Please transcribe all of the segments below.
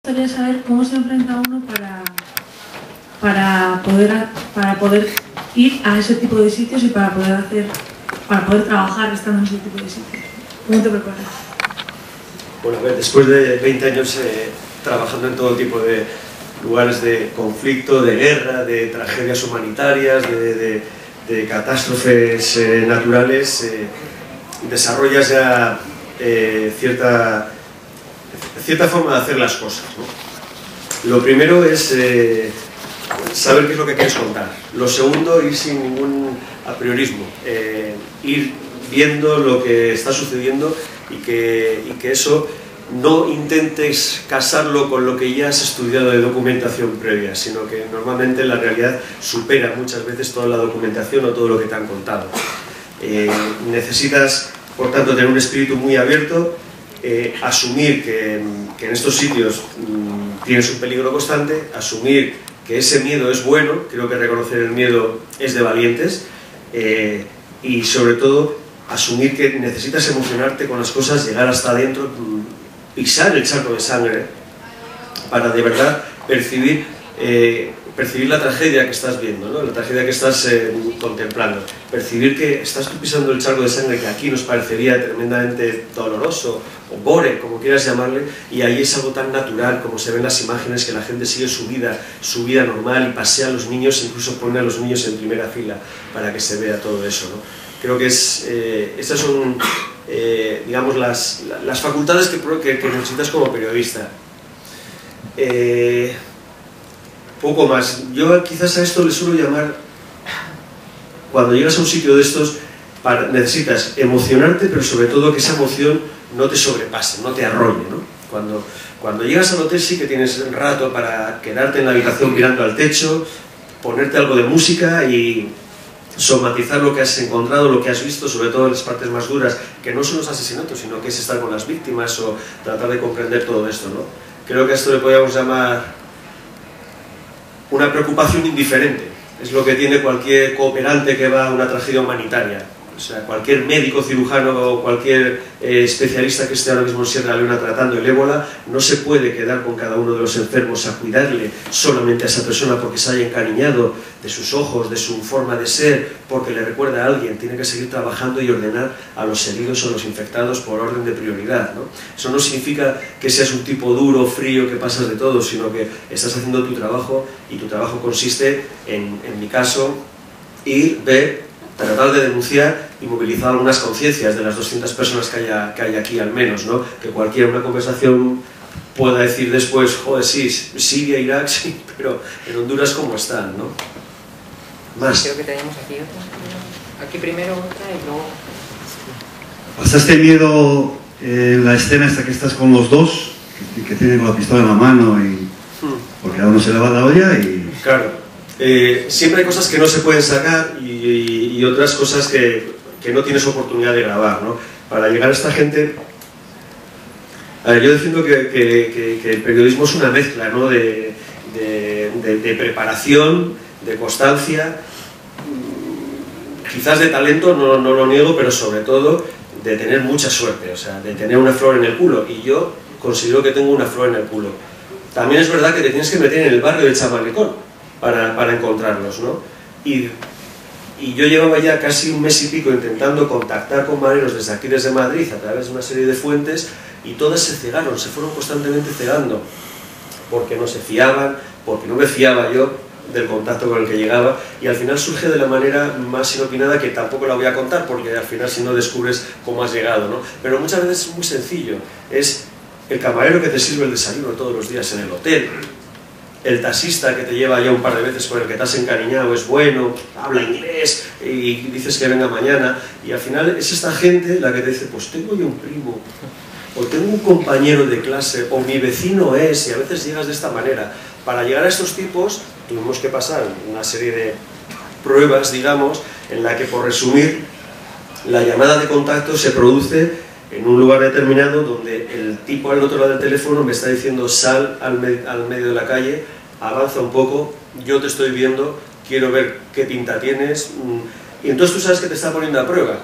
Me gustaría saber cómo se enfrenta uno para poder ir a ese tipo de sitios y para poder trabajar estando en ese tipo de sitios. ¿Cómo te preparas? Bueno, a ver, después de 20 años trabajando en todo tipo de lugares de conflicto, de guerra, de tragedias humanitarias, de catástrofes naturales, desarrollas ya cierta forma de hacer las cosas, ¿no? Lo primero es saber qué es lo que quieres contar. Lo segundo, ir sin ningún apriorismo, ir viendo lo que está sucediendo y que eso no intentes casarlo con lo que ya has estudiado de documentación previa, sino que normalmente la realidad supera muchas veces toda la documentación o todo lo que te han contado. Necesitas, por tanto, tener un espíritu muy abierto, asumir que en estos sitios tienes un peligro constante, asumir que ese miedo es bueno, creo que reconocer el miedo es de valientes, y sobre todo asumir que necesitas emocionarte con las cosas, llegar hasta adentro, pisar el charco de sangre para de verdad percibir la tragedia que estás viendo, ¿no? La tragedia que estás contemplando, percibir que estás tú pisando el charco de sangre que aquí nos parecería tremendamente doloroso o gore, como quieras llamarle, y ahí es algo tan natural como se ven las imágenes, que la gente sigue su vida normal y pasea a los niños, incluso pone a los niños en primera fila para que se vea todo eso, ¿no? Creo que estas son digamos las facultades que necesitas como periodista. Poco más. Yo quizás a esto le suelo llamar, cuando llegas a un sitio de estos, necesitas emocionarte, pero sobre todo que esa emoción no te sobrepase, no te arrolle, ¿no? Cuando llegas al hotel sí que tienes un rato para quedarte en la habitación mirando al techo, ponerte algo de música y somatizar lo que has encontrado, lo que has visto, sobre todo en las partes más duras, que no son los asesinatos, sino que es estar con las víctimas o tratar de comprender todo esto, ¿no? Creo que a esto le podríamos llamar una preocupación indiferente. Es lo que tiene cualquier cooperante que va a una tragedia humanitaria. O sea, cualquier médico cirujano o cualquier especialista que esté ahora mismo en Sierra Leona tratando el ébola no se puede quedar con cada uno de los enfermos a cuidarle solamente a esa persona porque se haya encariñado de sus ojos, de su forma de ser, porque le recuerda a alguien. Tiene que seguir trabajando y ordenar a los heridos o los infectados por orden de prioridad, ¿no? Eso no significa que seas un tipo duro, frío, que pasas de todo, sino que estás haciendo tu trabajo, y tu trabajo consiste en mi caso, ir, ver, tratar de denunciar y movilizar algunas conciencias de las 200 personas que hay aquí al menos, ¿no? Que cualquiera una conversación pueda decir después, joder, sí, Siria, Irak, sí, pero en Honduras ¿cómo están, no? Más. Creo que tenemos aquí otra. Aquí primero otra y luego... ¿Pasaste miedo en la escena esta que estás con los dos, que tienen la pistola en la mano y porque a uno se le va la olla y... Claro. Siempre hay cosas que no se pueden sacar y otras cosas que no tienes oportunidad de grabar, ¿no? Para llegar a esta gente... A ver, yo defiendo que el periodismo es una mezcla, ¿no? de preparación, de constancia, quizás de talento, no lo niego, pero sobre todo de tener mucha suerte, o sea, de tener una flor en el culo, y yo considero que tengo una flor en el culo. También es verdad que te tienes que meter en el barrio de Chamalecón para encontrarlos, ¿no? Y yo llevaba ya casi un mes y pico intentando contactar con marineros desde aquí, desde Madrid, a través de una serie de fuentes, y todas se cegaron, se fueron constantemente cegando, porque no se fiaban, porque no me fiaba yo del contacto con el que llegaba, y al final surge de la manera más inopinada, que tampoco la voy a contar, porque al final si no descubres cómo has llegado, ¿no? Pero muchas veces es muy sencillo, es el camarero que te sirve el desayuno todos los días en el hotel, el taxista que te lleva ya un par de veces con el que te has encariñado, es bueno, habla inglés y dices que venga mañana, y al final es esta gente la que te dice, pues tengo yo un primo, o tengo un compañero de clase, o mi vecino es, y a veces llegas de esta manera. Para llegar a estos tipos tuvimos que pasar una serie de pruebas, digamos, en la que, por resumir, la llamada de contacto se produce en un lugar determinado donde el tipo al otro lado del teléfono me está diciendo sal al medio de la calle, avanza un poco, yo te estoy viendo, quiero ver qué pinta tienes, y entonces tú sabes que te está poniendo a prueba.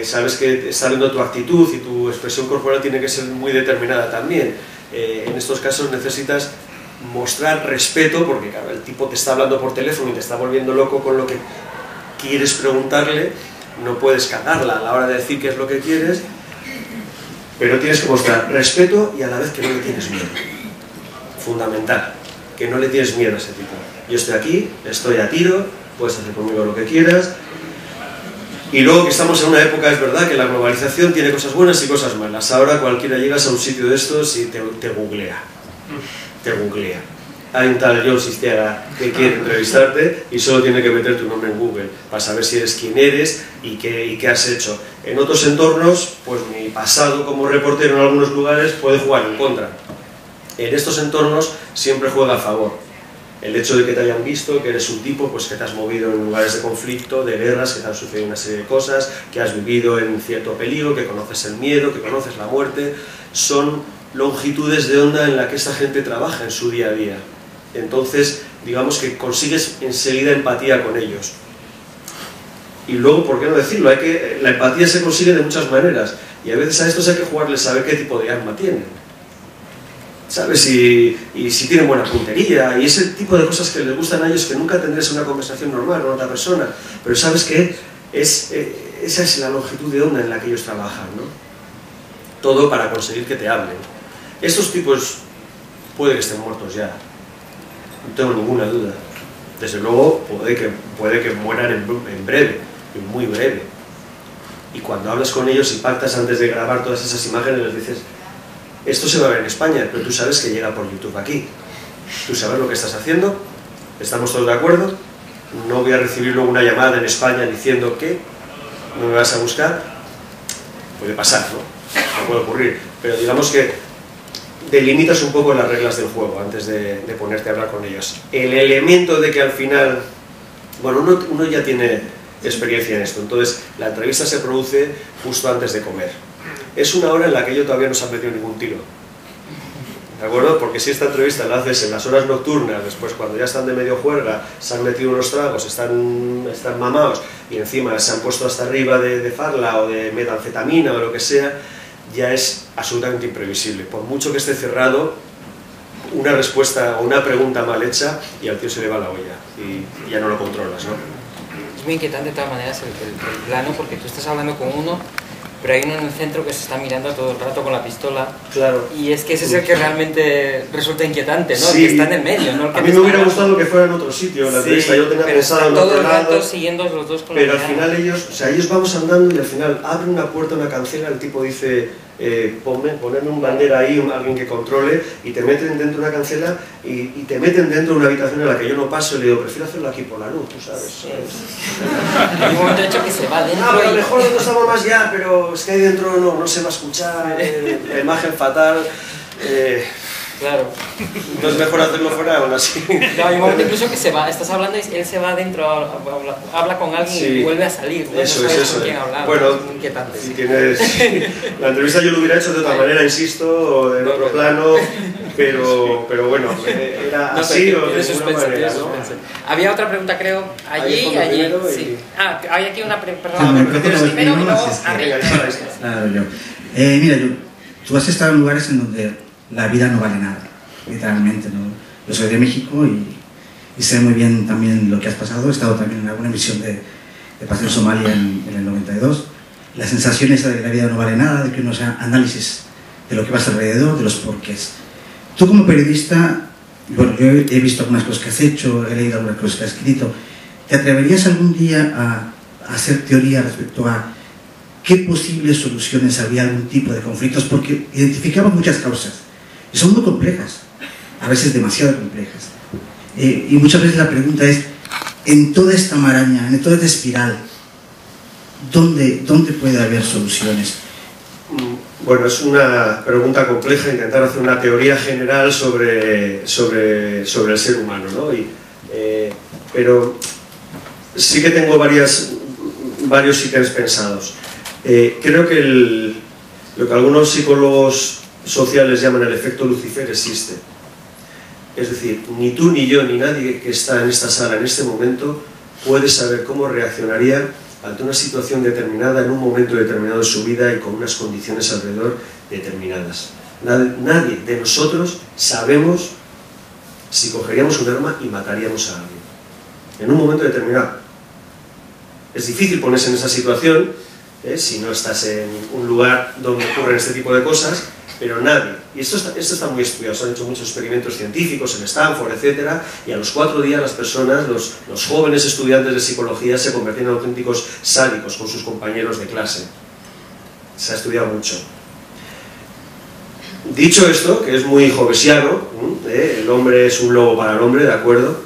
Sabes que está viendo tu actitud y tu expresión corporal tiene que ser muy determinada también. en estos casos necesitas mostrar respeto, porque claro, el tipo te está hablando por teléfono y te está volviendo loco con lo que quieres preguntarle, no puedes cagarla a la hora de decir qué es lo que quieres, pero tienes que mostrar respeto y a la vez que no le tienes miedo. Fundamental, que no le tienes miedo a ese tipo. Yo estoy aquí, estoy a tiro, puedes hacer conmigo lo que quieras. Y luego que estamos en una época, es verdad, que la globalización tiene cosas buenas y cosas malas. Ahora cualquiera llegas a un sitio de estos y te googlea. Te googlea. Hay un tal John Sistiaga que quiere entrevistarte y solo tiene que meter tu nombre en Google para saber si eres quien eres y qué has hecho. En otros entornos, pues mi pasado como reportero en algunos lugares puede jugar en contra. En estos entornos siempre juega a favor. El hecho de que te hayan visto, que eres un tipo pues, que te has movido en lugares de conflicto, de guerras, que te han sucedido una serie de cosas, que has vivido en cierto peligro, que conoces el miedo, que conoces la muerte, son longitudes de onda en la que esta gente trabaja en su día a día. Entonces, digamos que consigues enseguida empatía con ellos. Y luego, ¿por qué no decirlo? La empatía se consigue de muchas maneras, y a veces a estos hay que jugarles saber qué tipo de arma tienen. ¿Sabes? Y si tienen buena puntería y ese tipo de cosas que les gustan a ellos que nunca tendrás una conversación normal con otra persona, pero sabes que esa es la longitud de onda en la que ellos trabajan, ¿no? Todo para conseguir que te hablen. Estos tipos puede que estén muertos ya, no tengo ninguna duda. Desde luego puede que mueran en breve, en muy breve. Y cuando hablas con ellos y pactas antes de grabar todas esas imágenes, les dices: esto se va a ver en España, pero tú sabes que llega por YouTube aquí. Tú sabes lo que estás haciendo, estamos todos de acuerdo, no voy a recibir luego una llamada en España diciendo que no me vas a buscar. Puede pasar, ¿no? No puede ocurrir, pero digamos que delimitas un poco las reglas del juego antes de ponerte a hablar con ellos. El elemento de que al final, bueno, uno ya tiene experiencia en esto, entonces la entrevista se produce justo antes de comer. Es una hora en la que ellos todavía no se han metido ningún tiro, ¿de acuerdo? Porque si esta entrevista la haces en las horas nocturnas, después cuando ya están de medio juerga, se han metido unos tragos, están mamados y encima se han puesto hasta arriba de farla o de metanfetamina o lo que sea, ya es absolutamente imprevisible. Por mucho que esté cerrado, una respuesta o una pregunta mal hecha y al tío se le va la olla y ya no lo controlas, ¿no? Es muy inquietante de todas maneras el plano, porque tú estás hablando con uno, pero hay uno en el centro que se está mirando todo el rato con la pistola. Claro. Y es que ese es el que realmente resulta inquietante, ¿no? Sí. El que está en el medio, ¿no? El que a mí me hubiera gustado que fuera en otro sitio, la entrevista. Yo tenía pensado en otro lado. Todo el rato siguiendo los dos con pero al final ellos vamos andando y al final abren una puerta, una cancela, el tipo dice: ponerme un bandera ahí, alguien que controle, y te meten dentro de una cancela y te meten dentro de una habitación en la que yo no paso y le digo: prefiero hacerlo aquí por la luz, tú sabes. Sí. Hay un momento hecho que se va dentro. Pero mejor no estamos más ya, pero es que ahí dentro no se va a escuchar, la imagen fatal. Claro. No es mejor hacerlo fuera aún así. No, hay un momento incluso que se va, estás hablando y él se va adentro, habla con alguien, sí, y vuelve a salir. ¿No? Eso no es, eso con quién hablar, bueno, es inquietante. Si tienes... La entrevista yo lo hubiera hecho de otra manera, insisto, en otro plano, pero bueno, era no, así o de alguna manera, ¿no? Había otra pregunta, creo, allí. Sí. Hay aquí una pregunta. Perdón, primero y luego arriba. Claro, yo. Mira, tú has estado en lugares en donde la vida no vale nada, literalmente, ¿no? Yo soy de México y sé muy bien también lo que has pasado. He estado también en alguna misión de paz en Somalia en el 92. La sensación esa de que la vida no vale nada, de que uno hace análisis de lo que pasa alrededor, de los porqués. Tú como periodista, bueno, yo he visto algunas cosas que has hecho, he leído algunas cosas que has escrito. ¿Te atreverías algún día a hacer teoría respecto a qué posibles soluciones habría a algún tipo de conflictos? Porque identificamos muchas causas y son muy complejas, a veces demasiado complejas. Y muchas veces la pregunta es, en toda esta maraña, en toda esta espiral, ¿dónde puede haber soluciones? Bueno, es una pregunta compleja, intentar hacer una teoría general sobre el ser humano, ¿no? Pero sí que tengo varios ítems pensados. Creo que lo que algunos psicólogos sociales llaman el efecto Lucifer existe. Es decir, ni tú ni yo ni nadie que está en esta sala en este momento puede saber cómo reaccionaría ante una situación determinada en un momento determinado de su vida y con unas condiciones alrededor determinadas. Nadie de nosotros sabemos si cogeríamos un arma y mataríamos a alguien en un momento determinado. Es difícil ponerse en esa situación si no estás en un lugar donde ocurren este tipo de cosas, pero nadie, y esto está muy estudiado, se han hecho muchos experimentos científicos en Stanford, etc., y a los 4 días las personas, los jóvenes estudiantes de psicología se convertían en auténticos sádicos con sus compañeros de clase. Se ha estudiado mucho. Dicho esto, que es muy hobbesiano, el hombre es un lobo para el hombre, ¿de acuerdo?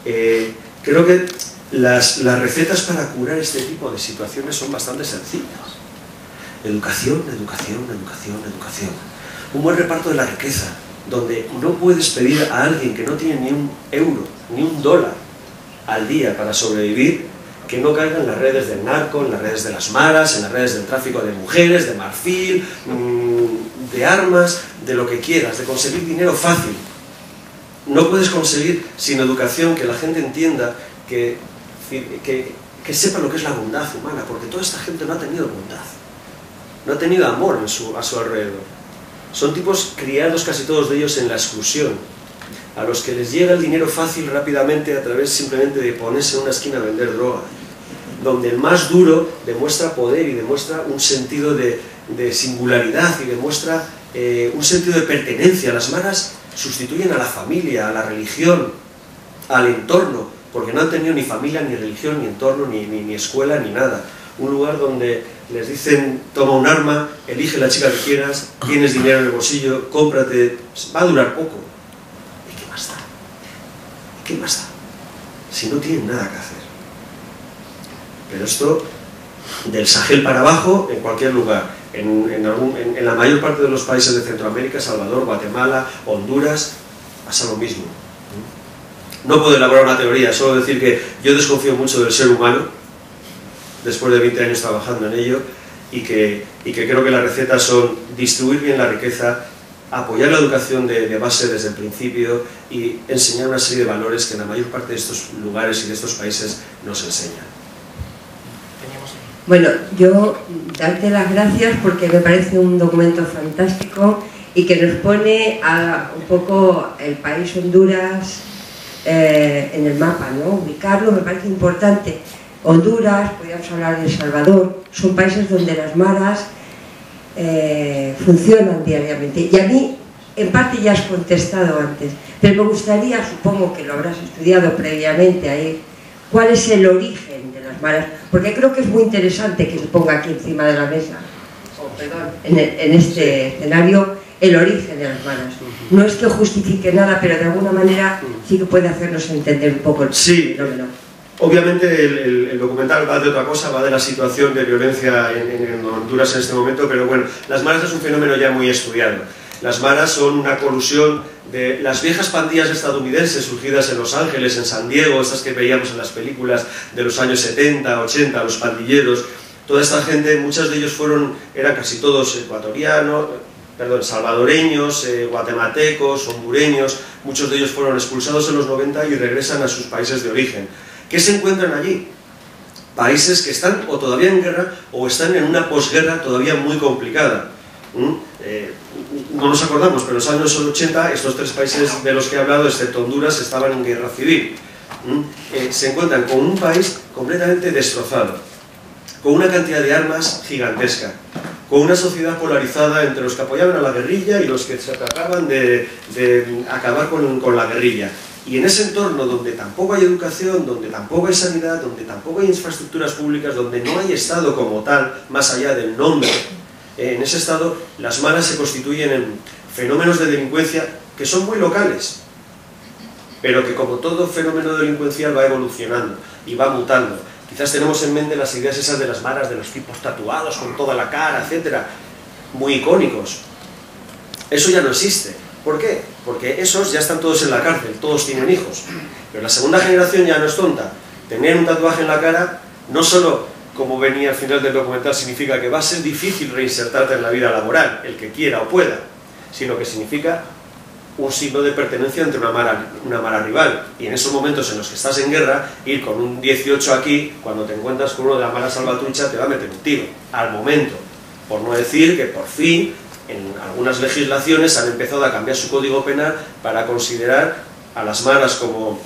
Creo que las recetas para curar este tipo de situaciones son bastante sencillas. Educación, educación, educación, educación. Un buen reparto de la riqueza, donde no puedes pedir a alguien que no tiene ni un euro, ni un dólar al día para sobrevivir, que no caiga en las redes del narco, en las redes de las maras, en las redes del tráfico de mujeres, de marfil, de armas, de lo que quieras, de conseguir dinero fácil. No puedes conseguir sin educación que la gente entienda, que sepa lo que es la bondad humana, porque toda esta gente no ha tenido bondad, no ha tenido amor a su alrededor. Son tipos criados casi todos de ellos en la exclusión, a los que les llega el dinero fácil rápidamente a través simplemente de ponerse en una esquina a vender droga, donde el más duro demuestra poder y demuestra un sentido de singularidad y demuestra un sentido de pertenencia. Las maras sustituyen a la familia, a la religión, al entorno, porque no han tenido ni familia, ni religión, ni entorno, ni escuela, ni nada. Un lugar donde les dicen, toma un arma, elige la chica que quieras, tienes dinero en el bolsillo, cómprate, va a durar poco. ¿Y qué más da? ¿Qué más da? Si no tienen nada que hacer. Pero esto, del Sahel para abajo, en cualquier lugar, en la mayor parte de los países de Centroamérica, Salvador, Guatemala, Honduras, pasa lo mismo. No puedo elaborar una teoría, solo decir que yo desconfío mucho del ser humano, después de 20 años trabajando en ello, y que creo que las recetas son distribuir bien la riqueza, apoyar la educación de base desde el principio y enseñar una serie de valores que en la mayor parte de estos lugares y de estos países no se enseñan. Bueno, yo darte las gracias porque me parece un documento fantástico y que nos pone un poco el país Honduras en el mapa, ¿no? Ubicarlo me parece importante. Honduras, podríamos hablar de El Salvador, son países donde las maras funcionan diariamente. Y a mí, en parte ya has contestado antes, pero me gustaría, supongo que lo habrás estudiado previamente ahí, cuál es el origen de las maras, porque creo que es muy interesante que se ponga aquí encima de la mesa, en este escenario, el origen de las maras. No es que justifique nada, pero de alguna manera sí que puede hacernos entender un poco el fenómeno. Obviamente el documental va de otra cosa, va de la situación de violencia en Honduras en este momento, pero bueno, las maras es un fenómeno ya muy estudiado. Las maras son una colusión de las viejas pandillas estadounidenses surgidas en Los Ángeles, en San Diego, estas que veíamos en las películas de los años 70, 80, los pandilleros. Toda esta gente, muchos de ellos eran casi todos salvadoreños, guatemaltecos, hondureños. Muchos de ellos fueron expulsados en los 90 y regresan a sus países de origen. ¿Qué se encuentran allí? Países que están o todavía en guerra o están en una posguerra todavía muy complicada. No nos acordamos, pero en los años 80 estos 3 países de los que he hablado, excepto Honduras, estaban en guerra civil. Se encuentran con un país completamente destrozado, con una cantidad de armas gigantesca, con una sociedad polarizada entre los que apoyaban a la guerrilla y los que se trataban de acabar con la guerrilla. Y en ese entorno donde tampoco hay educación, donde tampoco hay sanidad, donde tampoco hay infraestructuras públicas, donde no hay Estado como tal, más allá del nombre, en ese estado las maras se constituyen en fenómenos de delincuencia que son muy locales, pero que como todo fenómeno delincuencial va evolucionando y va mutando. Quizás tenemos en mente las ideas esas de las maras, de los tipos tatuados con toda la cara, etcétera, muy icónicos. Eso ya no existe. ¿Por qué? Porque esos ya están todos en la cárcel, todos tienen hijos. Pero la segunda generación ya no es tonta. Tener un tatuaje en la cara, no solo, como venía al final del documental, significa que va a ser difícil reinsertarte en la vida laboral, el que quiera o pueda, sino que significa un signo de pertenencia entre una mara rival. Y en esos momentos en los que estás en guerra, ir con un 18 aquí, cuando te encuentras con uno de la mara salvatrucha, te va a meter un tiro, al momento. Por no decir que por fin en algunas legislaciones han empezado a cambiar su código penal para considerar a las maras como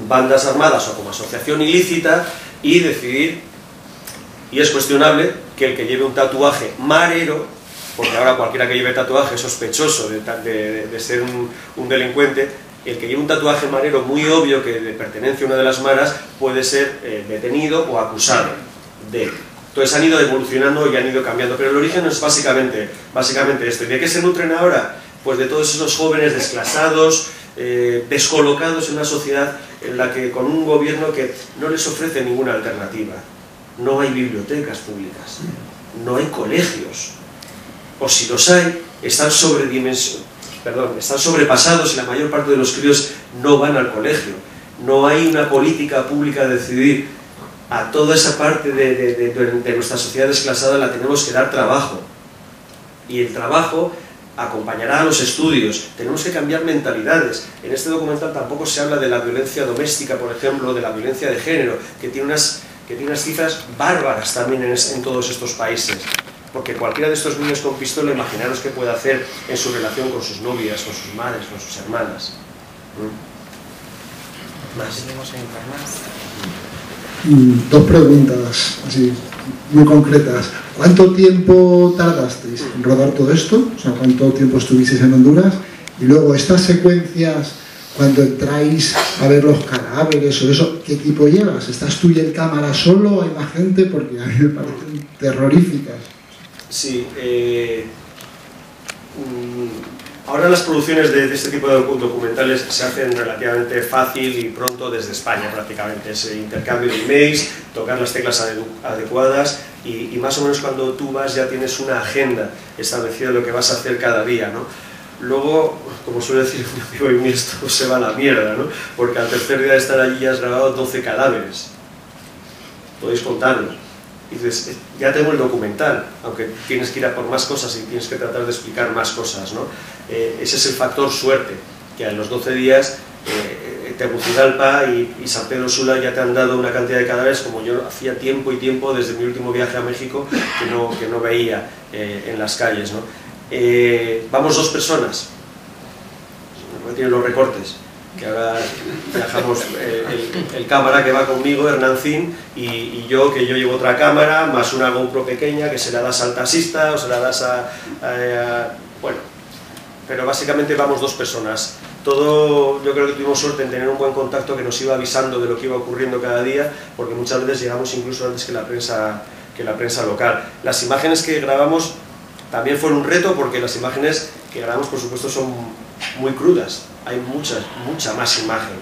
bandas armadas o como asociación ilícita y decidir, y es cuestionable, que el que lleve un tatuaje marero, porque ahora cualquiera que lleve tatuaje es sospechoso de ser un delincuente, el que lleve un tatuaje marero muy obvio que le pertenece a una de las maras puede ser detenido o acusado de. Entonces han ido evolucionando y han ido cambiando, pero el origen es básicamente esto. ¿Y de qué se nutren ahora? Pues de todos esos jóvenes desclasados, descolocados en una sociedad en la que, con un gobierno que no les ofrece ninguna alternativa. No hay bibliotecas públicas, no hay colegios, o si los hay, están sobrepasados y la mayor parte de los críos no van al colegio. No hay una política pública de decidir. A toda esa parte de nuestra sociedad desclasada la tenemos que dar trabajo, y el trabajo acompañará a los estudios. Tenemos que cambiar mentalidades. En este documental tampoco se habla de la violencia doméstica, por ejemplo, de la violencia de género, que tiene unas cifras bárbaras también en todos estos países, porque cualquiera de estos niños con pistola, imaginaros qué puede hacer en su relación con sus novias, con sus madres, con sus hermanas. Dos preguntas así muy concretas. ¿Cuánto tiempo tardasteis en rodar todo esto? O sea, ¿cuánto tiempo estuvisteis en Honduras? Y luego, estas secuencias, cuando entráis a ver los cadáveres o eso, ¿qué tipo llevas? ¿Estás tú y el cámara solo? ¿Hay más gente? Porque a mí me parecen terroríficas. Sí, ahora las producciones de este tipo de documentales se hacen relativamente fácil y pronto desde España prácticamente. Ese intercambio de emails, tocar las teclas adecuadas y más o menos cuando tú vas ya tienes una agenda establecida de lo que vas a hacer cada día, ¿no? Luego, como suele decir un amigo mío, esto se va a la mierda, ¿no? Porque al tercer día de estar allí ya has grabado 12 cadáveres. Podéis contarlos. Y dices, ya tengo el documental, aunque tienes que ir a por más cosas y tienes que tratar de explicar más cosas, ¿no? Ese es el factor suerte, que a los 12 días Tegucigalpa y San Pedro Sula ya te han dado una cantidad de cadáveres como yo hacía tiempo y tiempo desde mi último viaje a México que no veía en las calles, ¿no? Vamos 2 personas, no tienen los recortes, que ahora viajamos el cámara que va conmigo, Hernancín, y yo, que yo llevo otra cámara, más una GoPro pequeña que se la das al taxista o se la das bueno, pero básicamente vamos 2 personas. Todo, yo creo que tuvimos suerte en tener un buen contacto que nos iba avisando de lo que iba ocurriendo cada día, porque muchas veces llegamos incluso antes que la prensa local. Las imágenes que grabamos también fueron un reto, porque las imágenes que grabamos, por supuesto, son muy crudas. Hay mucha más imagen.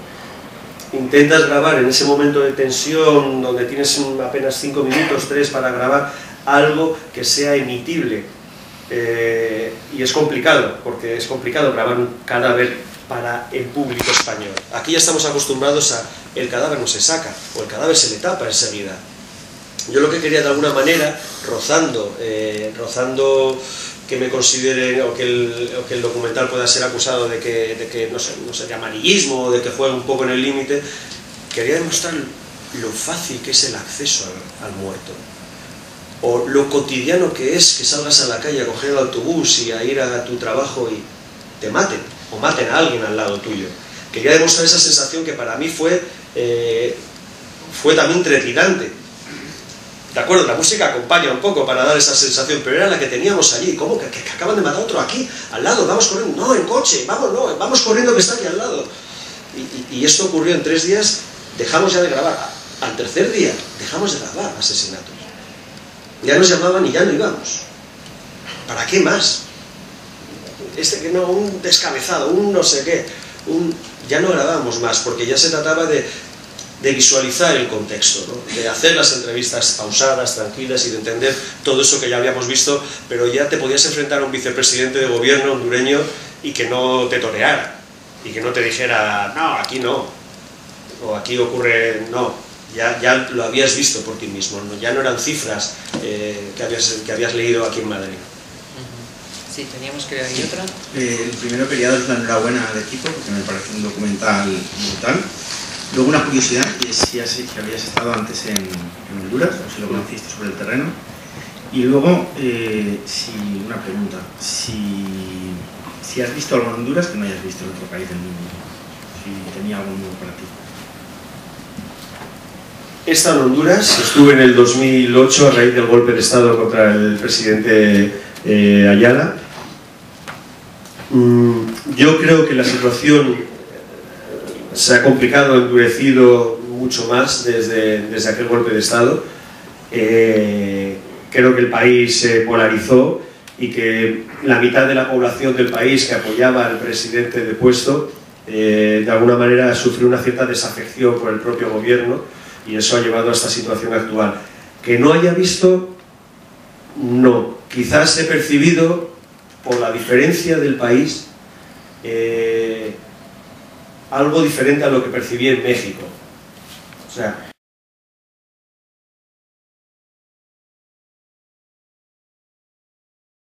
Intentas grabar en ese momento de tensión, donde tienes apenas 5 minutos, 3 para grabar algo que sea emitible. Y es complicado, porque es complicado grabar un cadáver para el público español. Aquí ya estamos acostumbrados a el cadáver no se saca, o el cadáver se le tapa enseguida. Yo lo que quería, de alguna manera, rozando que me considere o que el documental pueda ser acusado de que no sé, de amarillismo o de que juegue un poco en el límite, quería demostrar lo fácil que es el acceso al muerto, o lo cotidiano que es que salgas a la calle a coger el autobús y a ir a tu trabajo y te maten, o maten a alguien al lado tuyo. Quería demostrar esa sensación que para mí fue también trepidante. De acuerdo, la música acompaña un poco para dar esa sensación, pero era la que teníamos allí. ¿Cómo? ¿Que acaban de matar a otro aquí, al lado? Vamos corriendo. No, en coche, vamos corriendo, que está aquí al lado. Y esto ocurrió en 3 días, dejamos ya de grabar. Al tercer día, dejamos de grabar asesinatos. Ya nos llamaban y ya no íbamos. ¿Para qué más? Un descabezado, un no sé qué. Ya no grabábamos más, porque ya se trataba de visualizar el contexto, ¿no? De hacer las entrevistas pausadas, tranquilas y de entender todo eso que ya habíamos visto, pero ya te podías enfrentar a un vicepresidente de gobierno hondureño y que no te toreara, y que no te dijera, no, aquí no, o aquí ocurre, no, ya lo habías visto por ti mismo, ¿no? Ya no eran cifras que habías leído aquí en Madrid. Sí, teníamos que leer otra. Primero quería daros la enhorabuena al equipo, porque me parece un documental brutal. Luego una curiosidad, y es si habías estado antes en Honduras, o si lo conociste sobre el terreno. Y luego, una pregunta, si has visto algo en Honduras que no hayas visto en otro país del mundo, si tenía algo nuevo para ti. He estado en Honduras, estuve en el 2008 a raíz del golpe de Estado contra el presidente Ayala. Yo creo que la situación se ha complicado, ha endurecido mucho más desde aquel golpe de Estado. Creo que el país se polarizó y que la mitad de la población del país que apoyaba al presidente depuesto de alguna manera sufrió una cierta desafección por el propio gobierno, y eso ha llevado a esta situación actual. Que no haya visto, no. Quizás he percibido, por la diferencia del país, algo diferente a lo que percibí en México. O sea,